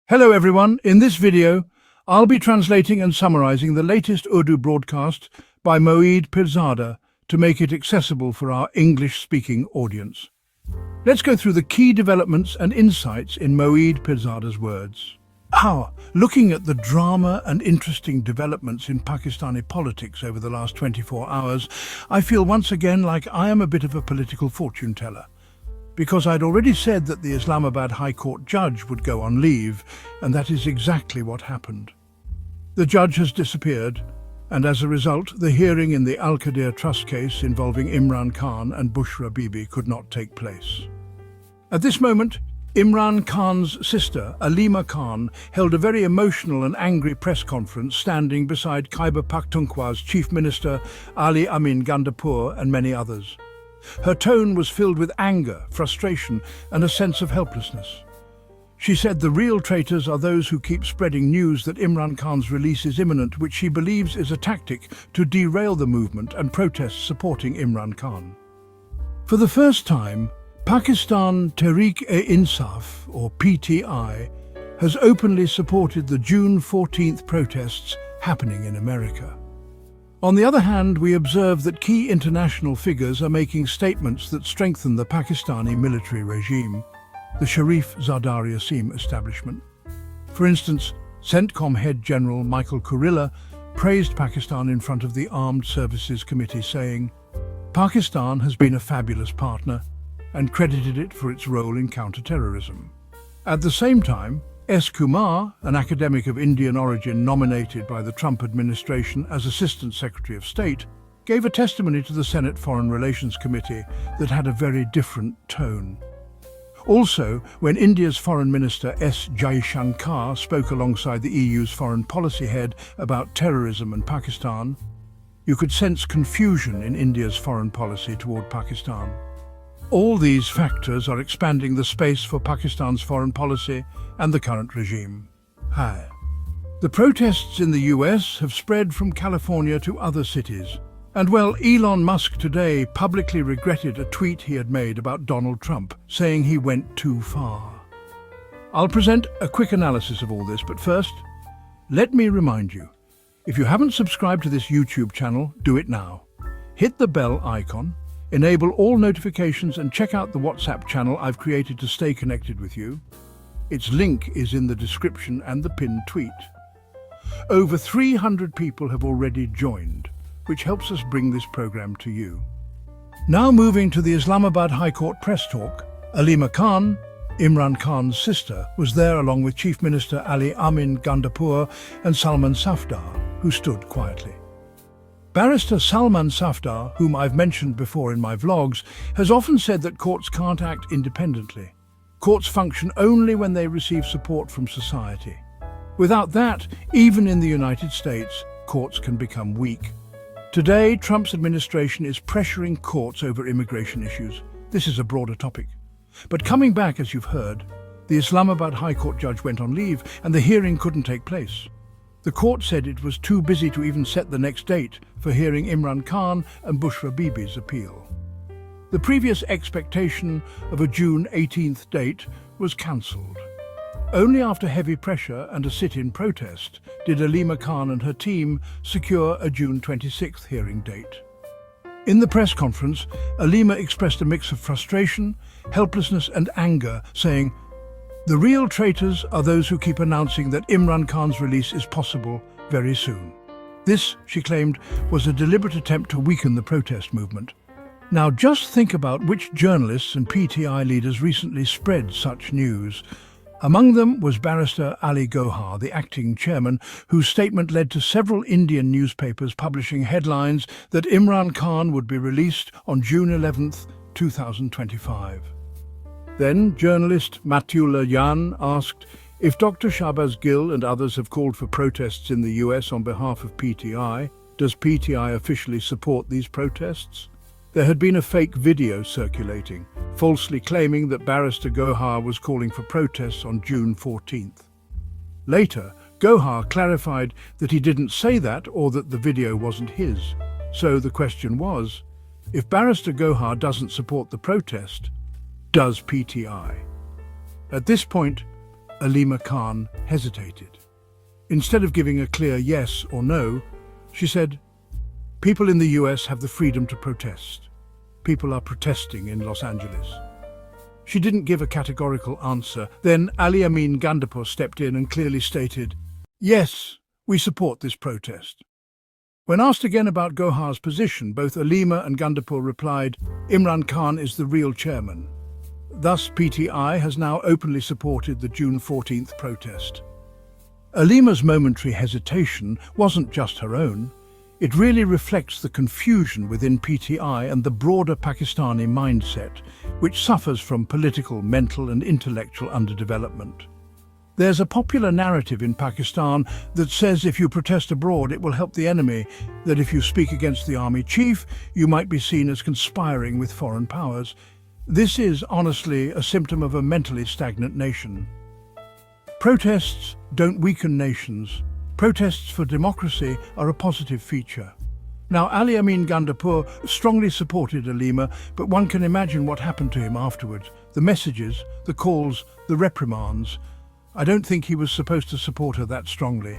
Hello everyone, in this video, I'll be translating and summarizing the latest Urdu broadcast by Moeed Pirzada to make it accessible for our English-speaking audience. Let's go through the key developments and insights in Moeed Pirzada's words. Looking at the drama and interesting developments in Pakistani politics over the last 24 hours, I feel once again like I am a bit of a political fortune teller. Because I'd already said that the Islamabad High Court judge would go on leave, and that is exactly what happened. The judge has disappeared, and as a result, the hearing in the Al-Qadir trust case involving Imran Khan and Bushra Bibi could not take place. At this moment, Imran Khan's sister, Alima Khan, held a very emotional and angry press conference standing beside Khyber Pakhtunkhwa's Chief Minister Ali Amin Gandapur and many others. Her tone was filled with anger, frustration, and a sense of helplessness. She said the real traitors are those who keep spreading news that Imran Khan's release is imminent, which she believes is a tactic to derail the movement and protests supporting Imran Khan. For the first time, Pakistan Tehreek-e-Insaf, or PTI, has openly supported the June 14th protests happening in America. On the other hand, we observe that key international figures are making statements that strengthen the Pakistani military regime, the Sharif Zardari Asim establishment. For instance, CENTCOM head General Michael Kurilla praised Pakistan in front of the Armed Services Committee, saying, "Pakistan has been a fabulous partner," and credited it for its role in counter-terrorism. At the same time, S. Kumar, an academic of Indian origin nominated by the Trump administration as Assistant Secretary of State, gave a testimony to the Senate Foreign Relations Committee that had a very different tone. Also, when India's Foreign Minister S. Jaishankar spoke alongside the EU's foreign policy head about terrorism and Pakistan, you could sense confusion in India's foreign policy toward Pakistan. All these factors are expanding the space for Pakistan's foreign policy and the current regime. The protests in the US have spread from California to other cities. And well, Elon Musk today publicly regretted a tweet he had made about Donald Trump, saying he went too far. I'll present a quick analysis of all this, but first, let me remind you, if you haven't subscribed to this YouTube channel, do it now. Hit the bell icon, enable all notifications, and check out the WhatsApp channel I've created to stay connected with you. Its link is in the description and the pinned tweet. Over 300 people have already joined, which helps us bring this program to you. Now moving to the Islamabad High Court press talk, Alima Khan, Imran Khan's sister, was there along with Chief Minister Ali Amin Gandapur and Salman Safdar, who stood quietly. Barrister Salman Safdar, whom I've mentioned before in my vlogs, has often said that courts can't act independently. Courts function only when they receive support from society. Without that, even in the United States, courts can become weak. Today, Trump's administration is pressuring courts over immigration issues. This is a broader topic. But coming back, as you've heard, the Islamabad High Court judge went on leave and the hearing couldn't take place. The court said it was too busy to even set the next date for hearing Imran Khan and Bushra Bibi's appeal. The previous expectation of a June 18th date was cancelled. Only after heavy pressure and a sit-in protest did Alima Khan and her team secure a June 26th hearing date. In the press conference, Alima expressed a mix of frustration, helplessness and anger, saying, "The real traitors are those who keep announcing that Imran Khan's release is possible very soon." This, she claimed, was a deliberate attempt to weaken the protest movement. Now just think about which journalists and PTI leaders recently spread such news. Among them was Barrister Ali Gohar, the acting chairman, whose statement led to several Indian newspapers publishing headlines that Imran Khan would be released on June 11th, 2025. Then journalist Matula Yan asked, if Dr. Shahbaz Gill and others have called for protests in the US on behalf of PTI, does PTI officially support these protests? There had been a fake video circulating, falsely claiming that Barrister Gohar was calling for protests on June 14th. Later, Gohar clarified that he didn't say that or that the video wasn't his. So the question was, if Barrister Gohar doesn't support the protest, does PTI? At this point, Alima Khan hesitated. Instead of giving a clear yes or no, she said, "People in the US have the freedom to protest. People are protesting in Los Angeles." She didn't give a categorical answer. Then Ali Amin Gandapur stepped in and clearly stated, "Yes, we support this protest." When asked again about Gohar's position, both Alima and Gandapur replied, "Imran Khan is the real chairman." Thus, PTI has now openly supported the June 14th protest. Alima's momentary hesitation wasn't just her own. It really reflects the confusion within PTI and the broader Pakistani mindset, which suffers from political, mental and intellectual underdevelopment. There's a popular narrative in Pakistan that says if you protest abroad, it will help the enemy, that if you speak against the army chief, you might be seen as conspiring with foreign powers. This is, honestly, a symptom of a mentally stagnant nation. Protests don't weaken nations. Protests for democracy are a positive feature. Now, Ali Amin Gandapur strongly supported Alima, but one can imagine what happened to him afterwards. The messages, the calls, the reprimands. I don't think he was supposed to support her that strongly.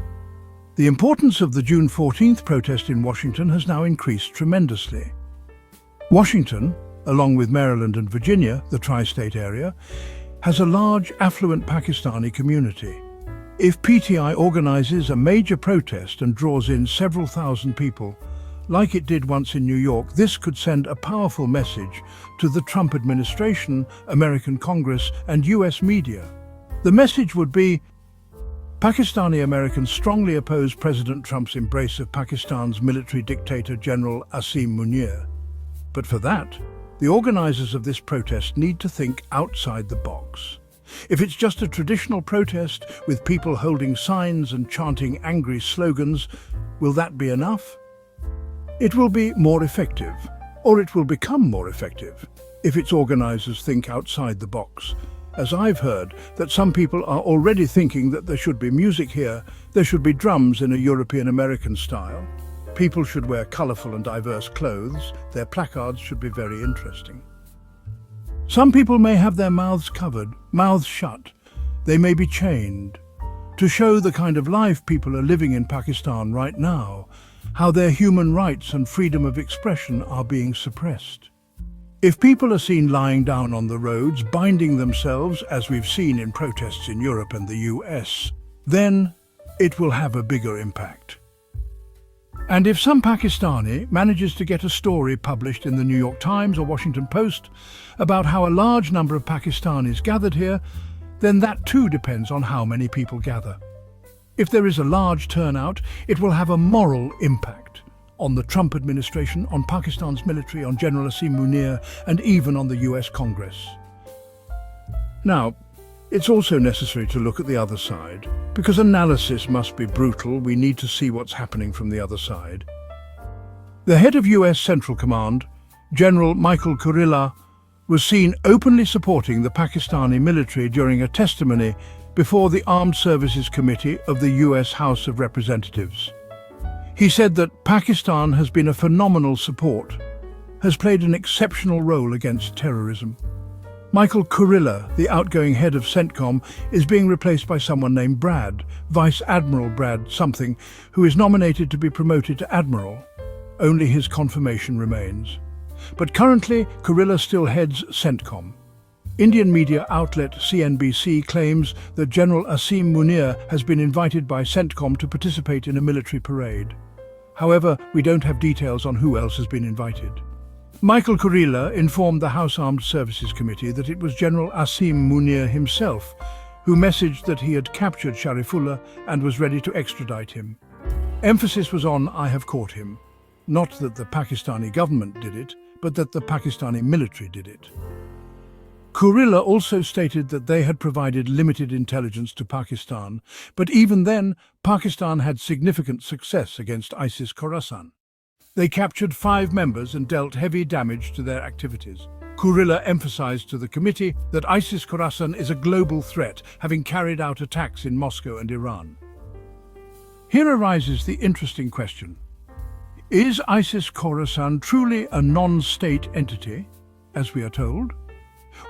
The importance of the June 14th protest in Washington has now increased tremendously. Washington, along with Maryland and Virginia, the tri-state area, has a large, affluent Pakistani community. If PTI organizes a major protest and draws in several thousand people, like it did once in New York, this could send a powerful message to the Trump administration, American Congress, and US media. The message would be, Pakistani Americans strongly oppose President Trump's embrace of Pakistan's military dictator General Asim Munir. But for that, the organizers of this protest need to think outside the box. If it's just a traditional protest with people holding signs and chanting angry slogans, will that be enough? It will be more effective, or it will become more effective, if its organizers think outside the box. As I've heard that some people are already thinking that there should be music here, there should be drums in a European-American style. People should wear colorful and diverse clothes. Their placards should be very interesting. Some people may have their mouths covered, mouths shut. They may be chained. To show the kind of life people are living in Pakistan right now, how their human rights and freedom of expression are being suppressed. If people are seen lying down on the roads, binding themselves, as we've seen in protests in Europe and the US, then it will have a bigger impact. And if some Pakistani manages to get a story published in the New York Times or Washington Post about how a large number of Pakistanis gathered here, then that too depends on how many people gather. If there is a large turnout, it will have a moral impact on the Trump administration, on Pakistan's military, on General Asim Munir, and even on the US Congress. Now, it's also necessary to look at the other side. Because analysis must be brutal, we need to see what's happening from the other side. The head of US Central Command, General Michael Kurilla, was seen openly supporting the Pakistani military during a testimony before the Armed Services Committee of the US House of Representatives. He said that Pakistan has been a phenomenal support, has played an exceptional role against terrorism. Michael Kurilla, the outgoing head of CENTCOM, is being replaced by someone named Brad, Vice Admiral Brad something, who is nominated to be promoted to Admiral. Only his confirmation remains. But currently, Kurilla still heads CENTCOM. Indian media outlet CNBC claims that General Asim Munir has been invited by CENTCOM to participate in a military parade. However, we don't have details on who else has been invited. Michael Kurilla informed the House Armed Services Committee that it was General Asim Munir himself who messaged that he had captured Sharifullah and was ready to extradite him. Emphasis was on "I have caught him." Not that the Pakistani government did it, but that the Pakistani military did it. Kurilla also stated that they had provided limited intelligence to Pakistan, but even then, Pakistan had significant success against ISIS-Khorasan. They captured 5 members and dealt heavy damage to their activities. Kurilla emphasized to the committee that ISIS-Khorasan is a global threat, having carried out attacks in Moscow and Iran. Here arises the interesting question. Is ISIS-Khorasan truly a non-state entity, as we are told?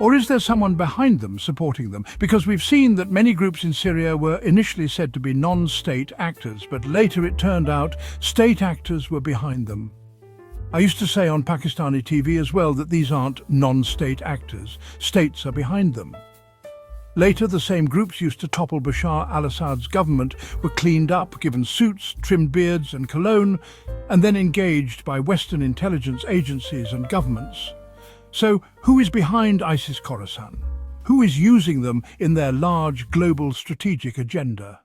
Or is there someone behind them supporting them? Because we've seen that many groups in Syria were initially said to be non-state actors, but later it turned out state actors were behind them. I used to say on Pakistani TV as well that these aren't non-state actors. States are behind them. Later, the same groups used to topple Bashar al-Assad's government were cleaned up, given suits, trimmed beards and cologne, and then engaged by Western intelligence agencies and governments. So, who is behind ISIS Khorasan? Who is using them in their large global strategic agenda?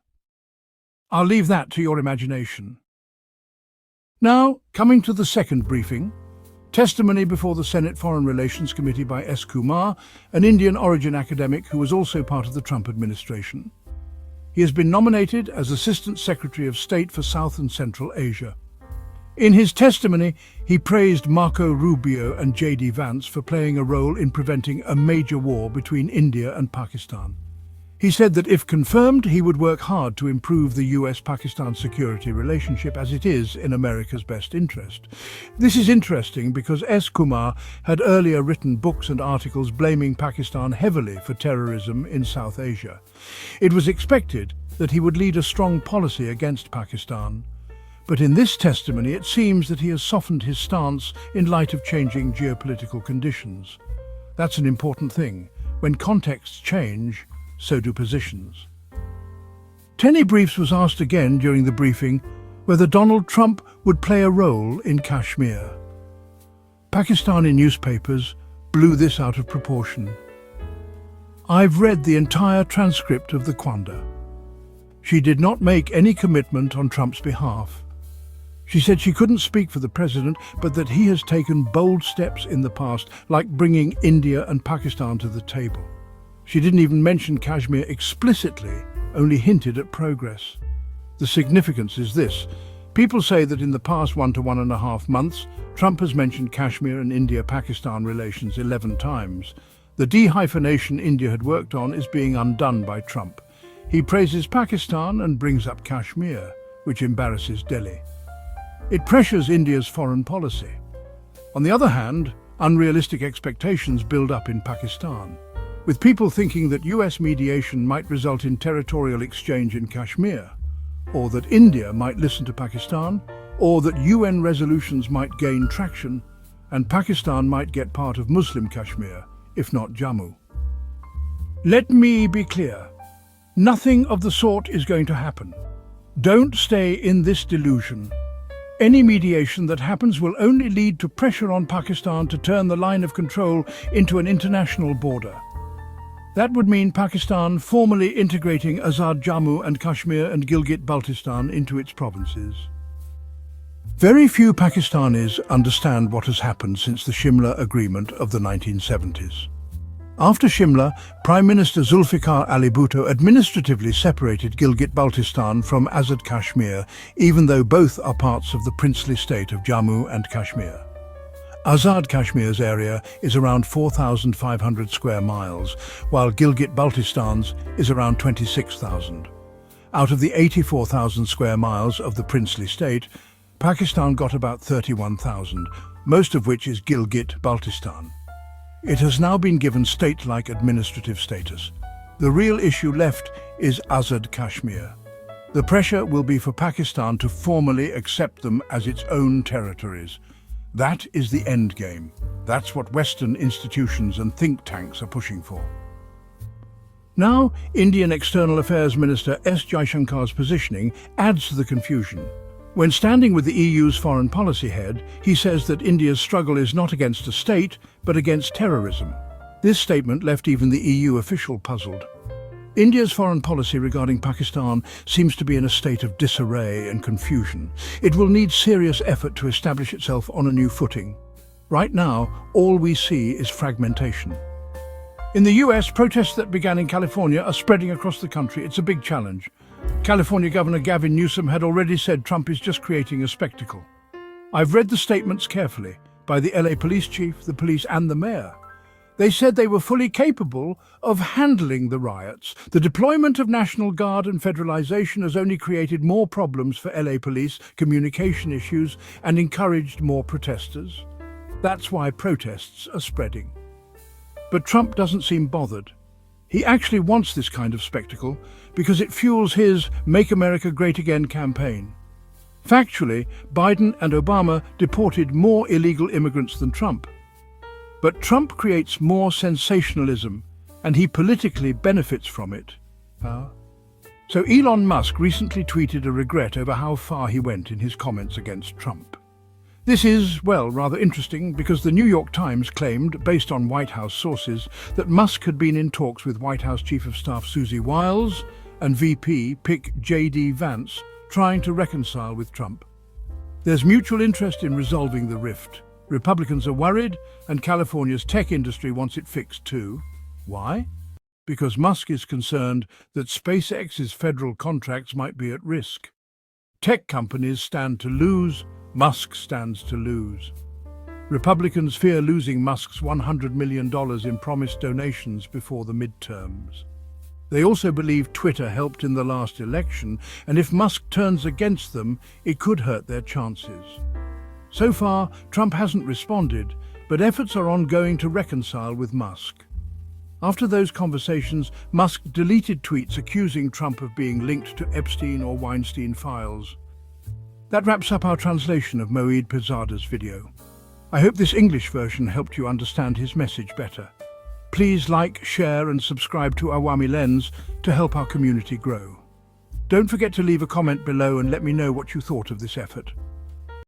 I'll leave that to your imagination. Now, coming to the second briefing, testimony before the Senate Foreign Relations Committee by S. Kumar, an Indian origin academic who was also part of the Trump administration. He has been nominated as Assistant Secretary of State for South and Central Asia. In his testimony, he praised Marco Rubio and J.D. Vance for playing a role in preventing a major war between India and Pakistan. He said that if confirmed, he would work hard to improve the US-Pakistan security relationship as it is in America's best interest. This is interesting because S. Kumar had earlier written books and articles blaming Pakistan heavily for terrorism in South Asia. It was expected that he would lead a strong policy against Pakistan. But in this testimony, it seems that he has softened his stance in light of changing geopolitical conditions. That's an important thing. When contexts change, so do positions. Tenny Briefs was asked again during the briefing whether Donald Trump would play a role in Kashmir. Pakistani newspapers blew this out of proportion. I've read the entire transcript of the Quanda. She did not make any commitment on Trump's behalf. She said she couldn't speak for the president, but that he has taken bold steps in the past, like bringing India and Pakistan to the table. She didn't even mention Kashmir explicitly, only hinted at progress. The significance is this. People say that in the past 1 to 1.5 months, Trump has mentioned Kashmir and India-Pakistan relations 11 times. The dehyphenation India had worked on is being undone by Trump. He praises Pakistan and brings up Kashmir, which embarrasses Delhi. It pressures India's foreign policy. On the other hand, unrealistic expectations build up in Pakistan, with people thinking that US mediation might result in territorial exchange in Kashmir, or that India might listen to Pakistan, or that UN resolutions might gain traction, and Pakistan might get part of Muslim Kashmir, if not Jammu. Let me be clear. Nothing of the sort is going to happen. Don't stay in this delusion. Any mediation that happens will only lead to pressure on Pakistan to turn the line of control into an international border. That would mean Pakistan formally integrating Azad Jammu and Kashmir and Gilgit-Baltistan into its provinces. Very few Pakistanis understand what has happened since the Shimla Agreement of the 1970s. After Shimla, Prime Minister Zulfikar Ali Bhutto administratively separated Gilgit-Baltistan from Azad Kashmir, even though both are parts of the princely state of Jammu and Kashmir. Azad Kashmir's area is around 4,500 square miles, while Gilgit-Baltistan's is around 26,000. Out of the 84,000 square miles of the princely state, Pakistan got about 31,000, most of which is Gilgit-Baltistan. It has now been given state-like administrative status. The real issue left is Azad Kashmir. The pressure will be for Pakistan to formally accept them as its own territories. That is the end game. That's what Western institutions and think tanks are pushing for. Now, Indian External Affairs Minister S. Jaishankar's positioning adds to the confusion. When standing with the EU's foreign policy head, he says that India's struggle is not against a state, but against terrorism. This statement left even the EU official puzzled. India's foreign policy regarding Pakistan seems to be in a state of disarray and confusion. It will need serious effort to establish itself on a new footing. Right now, all we see is fragmentation. In the US, protests that began in California are spreading across the country. It's a big challenge. California Governor Gavin Newsom had already said Trump is just creating a spectacle. I've read the statements carefully by the LA police chief, the police and the mayor. They said they were fully capable of handling the riots. The deployment of National Guard and federalization has only created more problems for LA police, communication issues, and encouraged more protesters. That's why protests are spreading. But Trump doesn't seem bothered. He actually wants this kind of spectacle because it fuels his Make America Great Again campaign. Factually, Biden and Obama deported more illegal immigrants than Trump. But Trump creates more sensationalism, and he politically benefits from it. So Elon Musk recently tweeted a regret over how far he went in his comments against Trump. This is, well, rather interesting because the New York Times claimed, based on White House sources, that Musk had been in talks with White House Chief of Staff Susie Wiles and VP Pick J.D. Vance, trying to reconcile with Trump. There's mutual interest in resolving the rift. Republicans are worried, and California's tech industry wants it fixed too. Why? Because Musk is concerned that SpaceX's federal contracts might be at risk. Tech companies stand to lose, Musk stands to lose. Republicans fear losing Musk's $100 million in promised donations before the midterms. They also believe Twitter helped in the last election, and if Musk turns against them, it could hurt their chances. So far, Trump hasn't responded, but efforts are ongoing to reconcile with Musk. After those conversations, Musk deleted tweets accusing Trump of being linked to Epstein or Weinstein files. That wraps up our translation of Moeed Pirzada's video. I hope this English version helped you understand his message better. Please like, share and subscribe to Awami Lens to help our community grow. Don't forget to leave a comment below and let me know what you thought of this effort.